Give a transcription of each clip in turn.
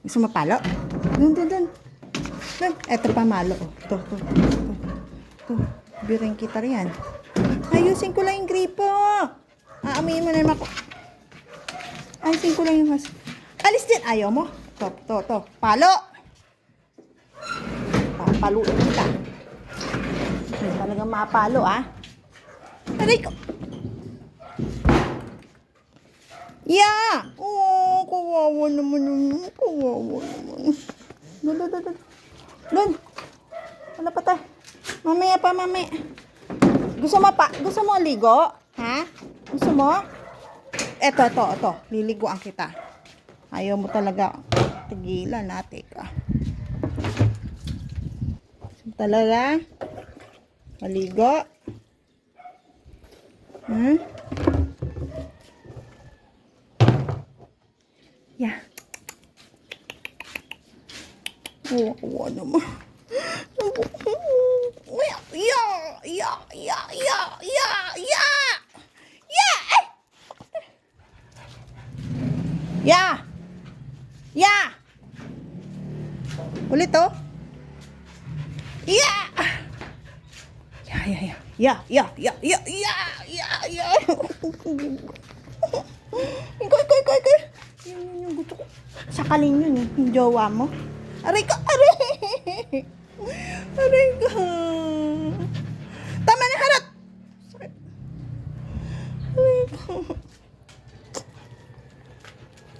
Gusto mo palo? Dun. Dun. Eto pa malo. Ito. Biring kita riyan. Ayusin ko lang yung gripo. Aamuyin mo na naman ako. Ayusin ko lang yung has. Alis din. Ayaw mo? To. Palo. Papaluin kita. Hindi talagang mapalo, Aray ko. Kawawa naman yun. Kawawa naman. Doon. Wala pa tayo. Mamaya. Gusto mo ligo? Ha? Gusto mo? Eto. Liliguan kita. Ayaw mo talaga. Tigilan natin ka. Talaga? Maligo? Yeah. Kawawa naman. Yeah. Ulit oh. Yeah. Ikaw. Yun yung gusto ko. Sakalin yun yung jowa mo. Aray ko. Tama na, harot. Sakit. Aray ko.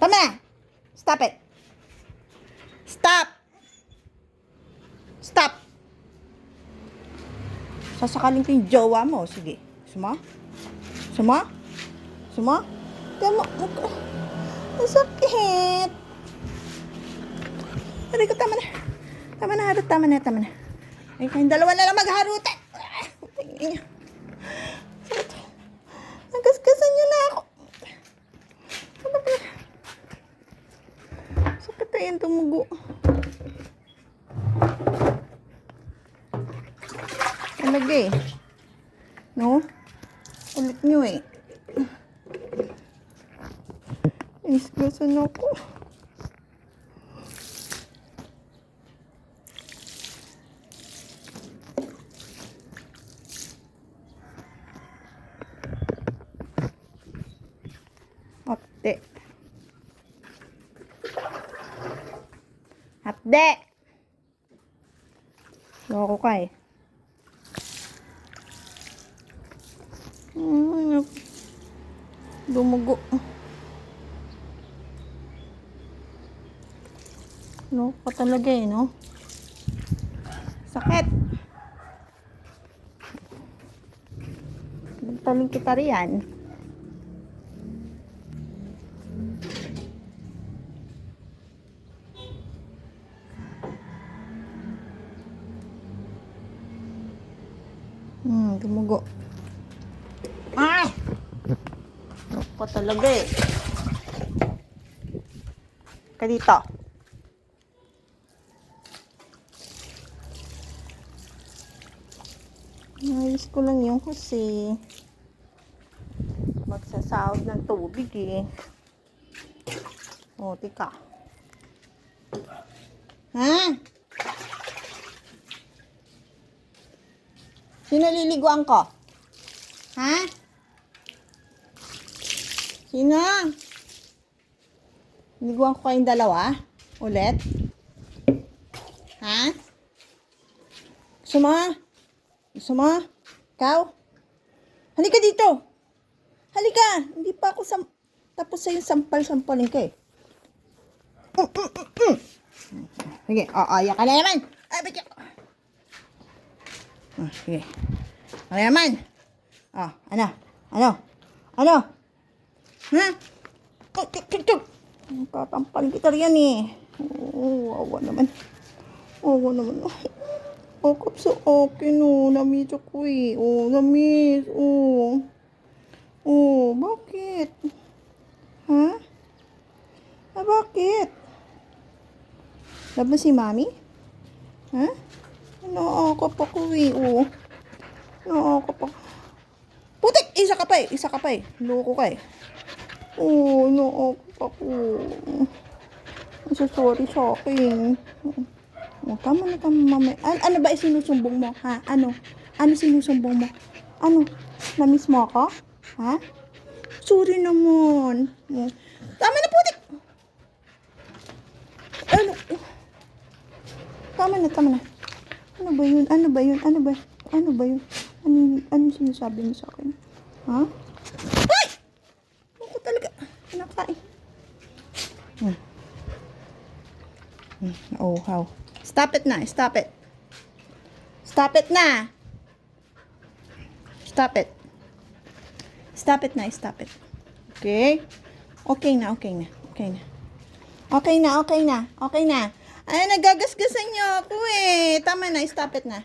Tama na. Stop it. Stop. Sasakalin ko yung jowa mo. Sige. Suma? Tama. Masakit. Aray ko, tama na, harot. Tama na. Ay, kayong dalawa na lang magharutan. Sakit. Nagkaskasan niyo na ako. Sakit na yung tumugo. Talaga no? Ulit nyo Iskasan ako. Hapde. Loko ka Dumugo. Loko ka talaga no? Sakit. Nagtaling kita riyan. Dumugo. Loko talaga Ka dito. Ayos ko lang yung kasi magsasahod ng tubig tika. Sino liliguan ko? Sino? Liliguan ko kayong dalawa? Ulit? Gusto mo? Ikaw? Halika dito! Halika! Hindi pa ako tapos sa'yo sampal-sampalin ka Sige, ayak ka na naman! Ay, ba't yun? Sige. Ano naman? Ano? Tuk! Tatampalin kita riyan Awa naman. Akap sa akin na-miss ako na-miss bakit? Bakit? Love mo si mami? Nakakap ako Nakakap ako. Putik! Isa ka pa Loko ka nakakap ako. Sorry sa akin. Oh, tama na, mamaya. Ano ba isinusumbong mo, ha? Ano? Ano sinusumbong mo? Ano? Namiss mo ako? Ha? Sorry naman. Oh. Tama na, putik! Ano? Tama na. Ano ba yun? Ano ba yun? Ano ba yun? Ano sinasabi mo sa akin? Ha? Ay! Ako talaga. Kinakain. Oh, how? Stop it na. Stop it. Stop it na. Stop it. Stop it na. Stop it. Okay? Okay na. Ay, nagagasgasan niyo ako eh. Tama na. Stop it na.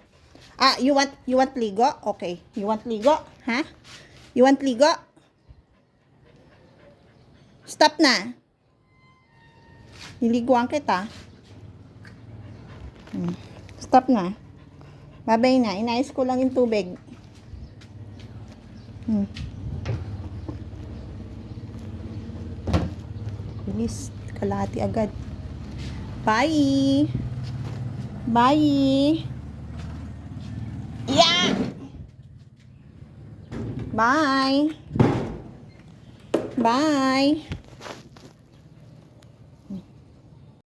You want ligo? Okay. You want ligo? Ha? You want ligo? Stop na. Niliguan kita. Stop na. Babay na. Inayos ko lang yung tubig. Bilis. Kalahati agad. Bye. Bye. Yeah. Bye. Bye.